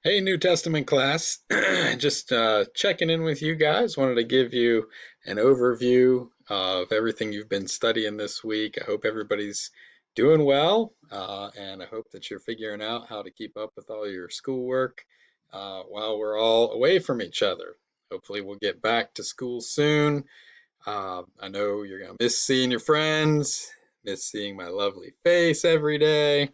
Hey, New Testament class. Just checking in with you guys. Wanted to give you an overview of everything you've been studying this week. I hope everybody's doing well, and I hope that you're figuring out how to keep up with all your schoolwork while we're all away from each other. Hopefully, we'll get back to school soon. I know you're gonna miss seeing your friends, miss seeing my lovely face every day.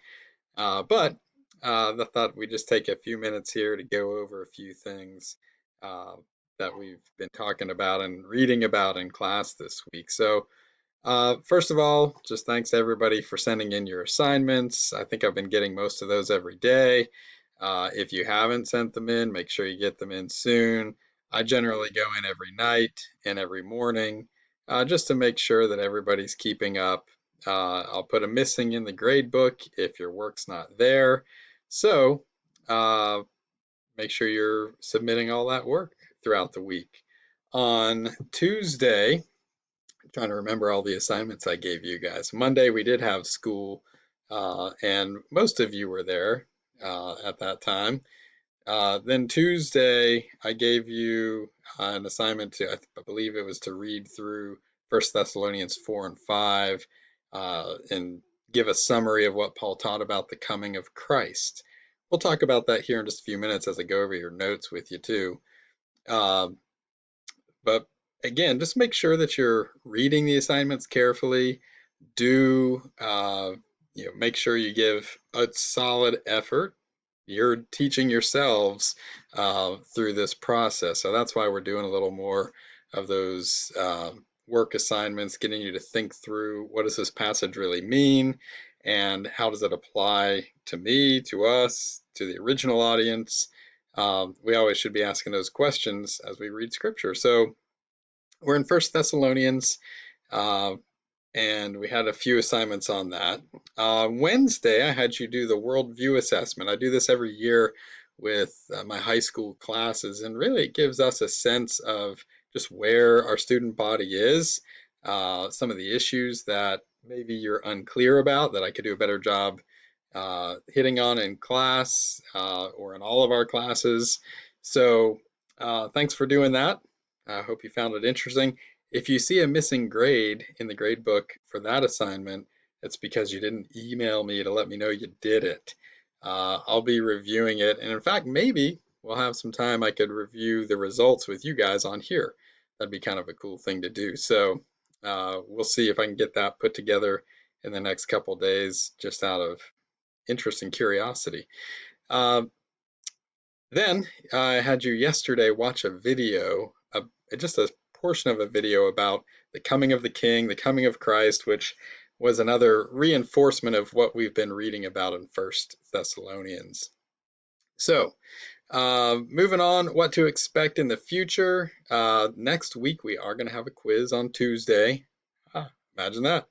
But I thought we'd just take a few minutes here to go over a few things uh, that we've been talking about and reading about in class this week. So, first of all, just thanks to everybody for sending in your assignments. I think I've been getting most of those every day. If you haven't sent them in, make sure you get them in soon. I generally go in every night and every morning just to make sure that everybody's keeping up. I'll put a missing in the grade book if your work's not there. So, uh, make sure you're submitting all that work throughout the week. On Tuesday, trying to remember all the assignments I gave you guys. Monday we did have school, and most of you were there at that time. Then Tuesday I gave you an assignment to, I believe it was to read through First Thessalonians 4 and 5, and give a summary of what Paul taught about the coming of Christ. We'll talk about that here in just a few minutes as I go over your notes with you too. Uh, but again, just make sure that you're reading the assignments carefully. Do make sure you give a solid effort. You're teaching yourselves through this process, so that's why we're doing a little more of those work assignments, getting you to think through what does this passage really mean, and how does it apply to me, to us, to the original audience. We always should be asking those questions as we read Scripture. So we're in First Thessalonians, uh, and we had a few assignments on that. Wednesday, I had you do the worldview assessment. I do this every year with my high school classes, and really it gives us a sense of just where our student body is, some of the issues that maybe you're unclear about that I could do a better job hitting on in class or in all of our classes. So, thanks for doing that. I hope you found it interesting. If you see a missing grade in the grade book for that assignment, it's because you didn't email me to let me know you did it. I'll be reviewing it, and in fact, maybe we'll have some time I could review the results with you guys on here. That'd be kind of a cool thing to do. So, we'll see if I can get that put together in the next couple days, just out of interest and curiosity. Uh, then I had you yesterday watch a video, just a portion of a video about the coming of the King, the coming of Christ, which was another reinforcement of what we've been reading about in First Thessalonians. So, moving on, what to expect in the future. Next week we are going to have a quiz on Tuesday. Imagine that.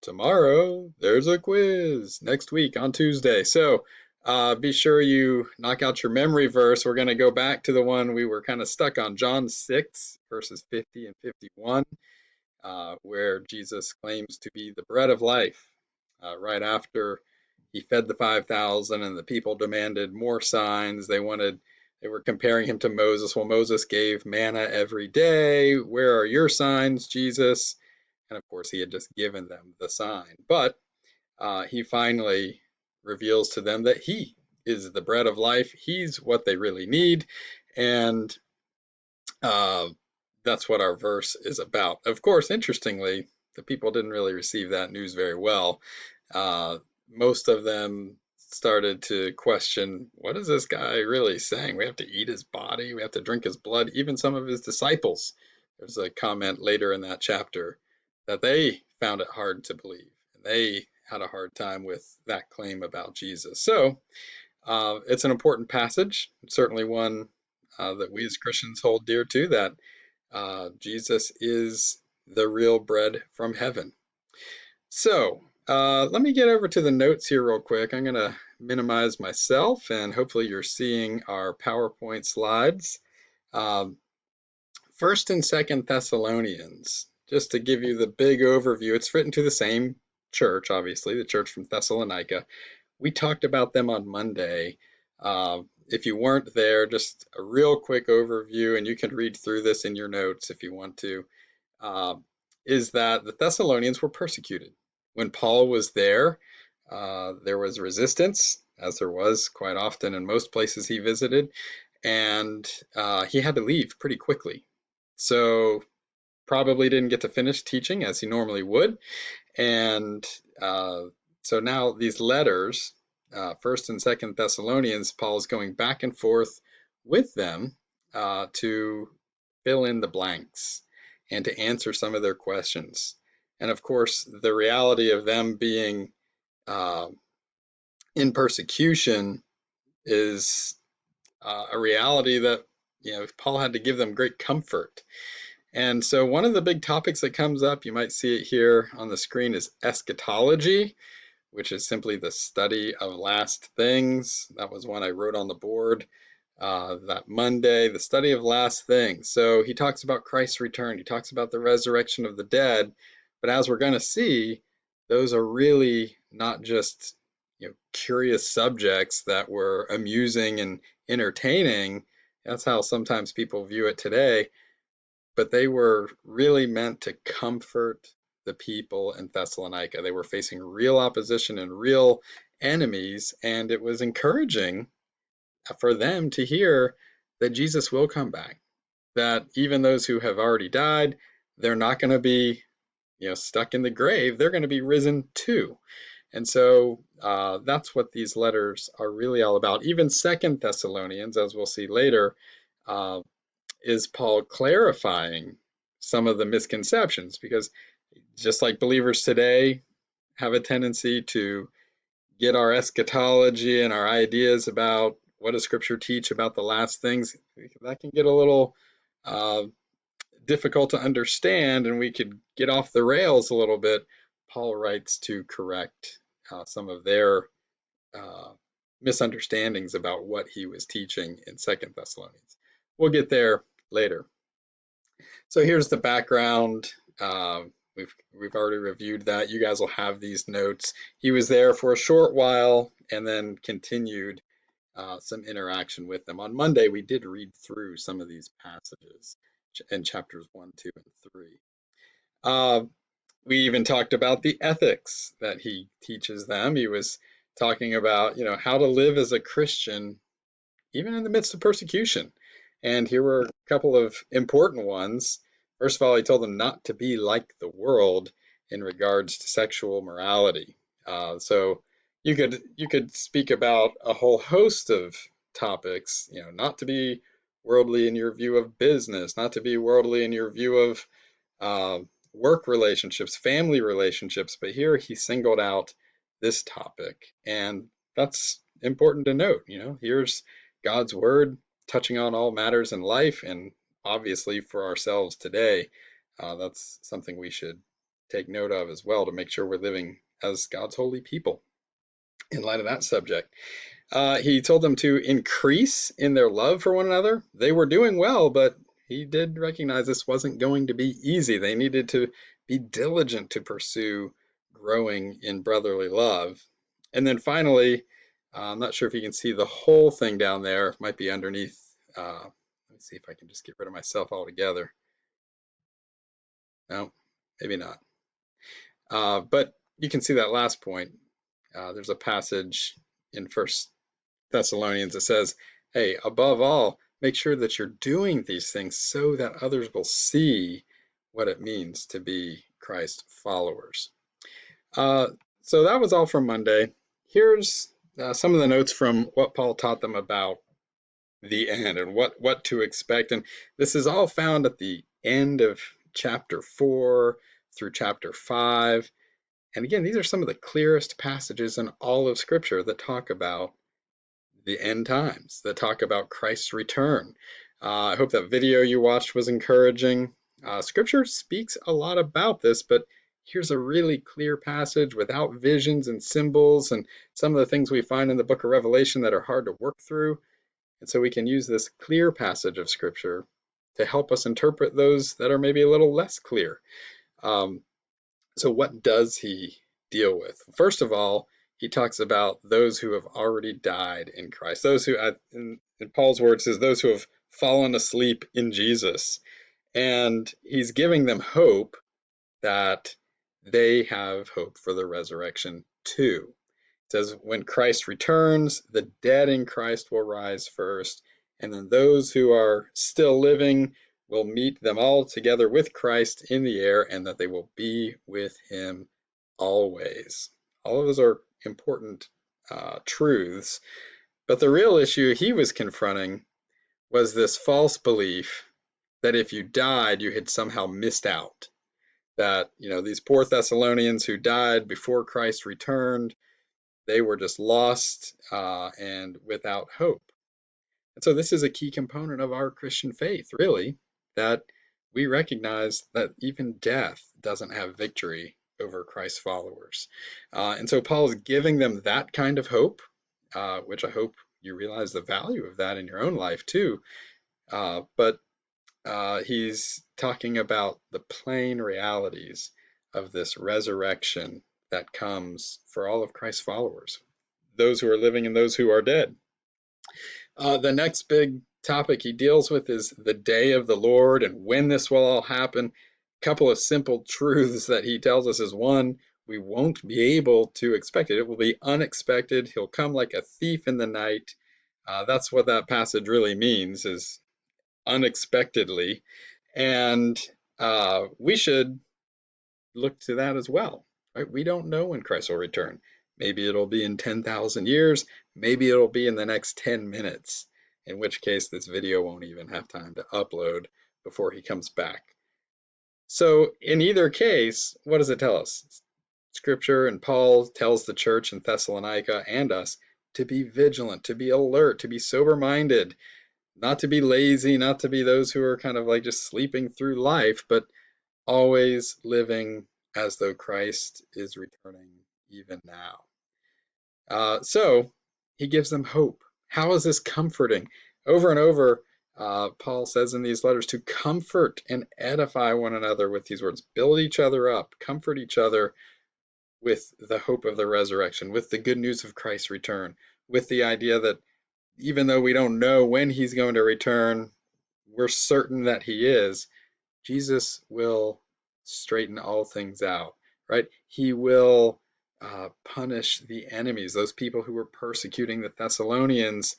Tomorrow there's a quiz next week on Tuesday. So, be sure you knock out your memory verse. We're going to go back to the one we were kind of stuck on, John 6, verses 50 and 51, where Jesus claims to be the bread of life. Right after he fed the 5,000 and the people demanded more signs, they were comparing him to Moses. Well, Moses gave manna every day. Where are your signs, Jesus? And of course, he had just given them the sign. But he finally reveals to them that he is the bread of life. He's what they really need. And uh, that's what our verse is about. Of course, interestingly, the people didn't really receive that news very well. Most of them started to question, what is this guy really saying? We have to eat his body, we have to drink his blood. Even some of his disciples, there's a comment later in that chapter that they found it hard to believe. And they had a hard time with that claim about Jesus. So, it's an important passage, certainly one that we as Christians hold dear to, that Jesus is the real bread from heaven. So, let me get over to the notes here real quick. I'm going to minimize myself, and hopefully you're seeing our PowerPoint slides. Um, First and Second Thessalonians, just to give you the big overview, it's written to the same church, obviously, the church from Thessalonica. We talked about them on Monday. if you weren't there, just a real quick overview, and you can read through this in your notes if you want to, uh, is that the Thessalonians were persecuted. When Paul was there was resistance, as there was quite often in most places he visited, and he had to leave pretty quickly. So probably didn't get to finish teaching as he normally would. And so now these letters, First and Second Thessalonians, Paul is going back and forth with them to fill in the blanks and to answer some of their questions. And of course, the reality of them being uh, in persecution is a reality that Paul had to give them great comfort. And so one of the big topics that comes up, you might see it here on the screen, is eschatology, which is simply the study of last things. That was one I wrote on the board that Monday, the study of last things. So he talks about Christ's return, he talks about the resurrection of the dead, but as we're going to see, those are really not just curious subjects that were amusing and entertaining. That's how sometimes people view it today, but they were really meant to comfort the people in Thessalonica. They were facing real opposition and real enemies, and it was encouraging for them to hear that Jesus will come back, that even those who have already died, they're not going to be stuck in the grave, they're going to be risen too. And so that's what these letters are really all about. Even Second Thessalonians, as we'll see later, uh, is Paul clarifying some of the misconceptions, because just like believers today have a tendency to get our eschatology and our ideas about what does Scripture teach about the last things, that can get a little uh, difficult to understand, and we could get off the rails a little bit. Paul writes to correct some of their uh, misunderstandings about what he was teaching in Second Thessalonians. We'll get there later. So here's the background. We've already reviewed that. You guys will have these notes. He was there for a short while and then continued some interaction with them. On Monday, we did read through some of these passages in chapters 1, 2, and 3. We even talked about the ethics that he teaches them. He was talking about, how to live as a Christian even in the midst of persecution. And here were a couple of important ones. First of all, he told them not to be like the world in regards to sexual morality. So you could speak about a whole host of topics, not to be worldly in your view of business, not to be worldly in your view of uh, work relationships, family relationships, but here he singled out this topic, and that's important to note. Here's God's word touching on all matters in life, and obviously for ourselves today, that's something we should take note of as well to make sure we're living as God's holy people in light of that subject. He told them to increase in their love for one another. They were doing well, but he did recognize this wasn't going to be easy. They needed to be diligent to pursue growing in brotherly love. And then finally, I'm not sure if you can see the whole thing down there. It might be underneath. Let me see if I can just get rid of myself altogether. No, maybe not. But you can see that last point. There's a passage in First Thessalonians that says, hey, above all, make sure that you're doing these things so that others will see what it means to be Christ followers. So that was all from Monday. Here's some of the notes from what Paul taught them about the end and what to expect. And this is all found at the end of chapter 4 through chapter 5. And again, these are some of the clearest passages in all of Scripture that talk about the end times, that talk about Christ's return. I hope that video you watched was encouraging. Scripture speaks a lot about this, but here's a really clear passage without visions and symbols and some of the things we find in the book of Revelation that are hard to work through. And so we can use this clear passage of Scripture to help us interpret those that are maybe a little less clear. So what does he deal with? First of all, he talks about those who have already died in Christ, those who, in Paul's words, says those who have fallen asleep in Jesus. And he's giving them hope that they have hope for the resurrection too. It says, when Christ returns, the dead in Christ will rise first, and then those who are still living will meet them all together with Christ in the air, and that they will be with him always. All of those are important truths. But the real issue he was confronting was this false belief that if you died, you had somehow missed out. That, these poor Thessalonians who died before Christ returned, they were just lost and without hope. And so this is a key component of our Christian faith, really, that we recognize that even death doesn't have victory over Christ's followers. And so Paul is giving them that kind of hope, which I hope you realize the value of that in your own life too. But he's talking about the plain realities of this resurrection that comes for all of Christ's followers, those who are living and those who are dead. The next big topic he deals with is the day of the Lord and when this will all happen. A couple of simple truths that he tells us is, one, we won't be able to expect it. It will be unexpected. He'll come like a thief in the night. That's what that passage really means, is unexpectedly. And we should look to that as well, right? We don't know when Christ will return. Maybe it'll be in 10,000 years. Maybe it'll be in the next 10 minutes, in which case this video won't even have time to upload before he comes back. So in either case, what does it tell us? Scripture and Paul tells the church in Thessalonica and us to be vigilant, to be alert, to be sober-minded, not to be lazy, not to be those who are kind of like just sleeping through life, but always living as though Christ is returning even now. So he gives them hope. How is this comforting? Over and over, Paul says in these letters to comfort and edify one another with these words. Build each other up, comfort each other with the hope of the resurrection, with the good news of Christ's return, with the idea that even though we don't know when he's going to return, we're certain that he is. Jesus will straighten all things out, right? He will punish the enemies, those people who were persecuting the Thessalonians.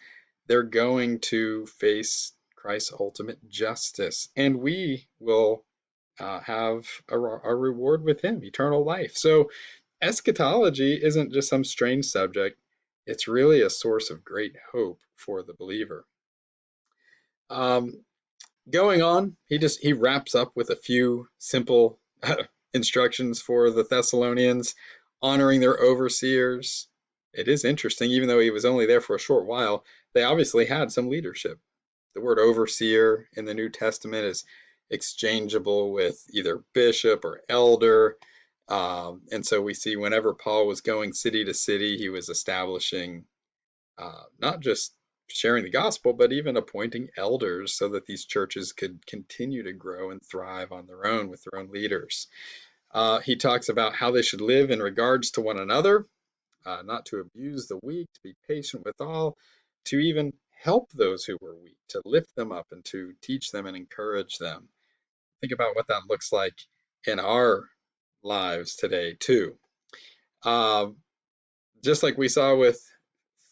They're going to face Christ's ultimate justice, and we will have a reward with him, eternal life. So eschatology isn't just some strange subject. It's really a source of great hope for the believer. Going on, he wraps up with a few simple instructions for the Thessalonians, honoring their overseers. It is interesting, even though he was only there for a short while, they obviously had some leadership. The word overseer in the New Testament is exchangeable with either bishop or elder. And so we see whenever Paul was going city to city, he was establishing not just sharing the gospel, but even appointing elders so that these churches could continue to grow and thrive on their own with their own leaders. He talks about how they should live in regards to one another, not to abuse the weak, to be patient with all, to even help those who were weak, to lift them up and to teach them and encourage them. Think about what that looks like in our lives today too. Just like we saw with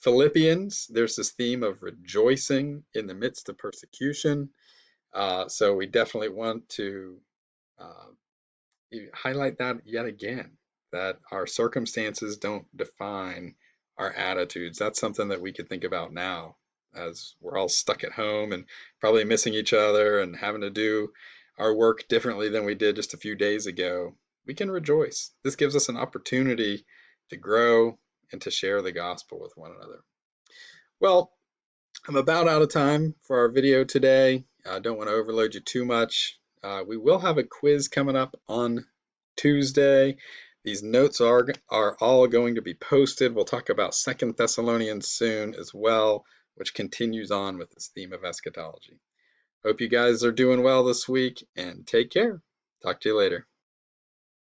Philippians, there's this theme of rejoicing in the midst of persecution. So we definitely want to highlight that yet again, that our circumstances don't define our attitudes. That's something that we could think about now as we're all stuck at home and probably missing each other and having to do our work differently than we did just a few days ago. We can rejoice. This gives us an opportunity to grow and to share the gospel with one another. Well, I'm about out of time for our video today. I don't want to overload you too much. We will have a quiz coming up on Tuesday. These notes are all going to be posted. We'll talk about 2 Thessalonians soon as well, which continues on with this theme of eschatology. Hope you guys are doing well this week, and take care. Talk to you later.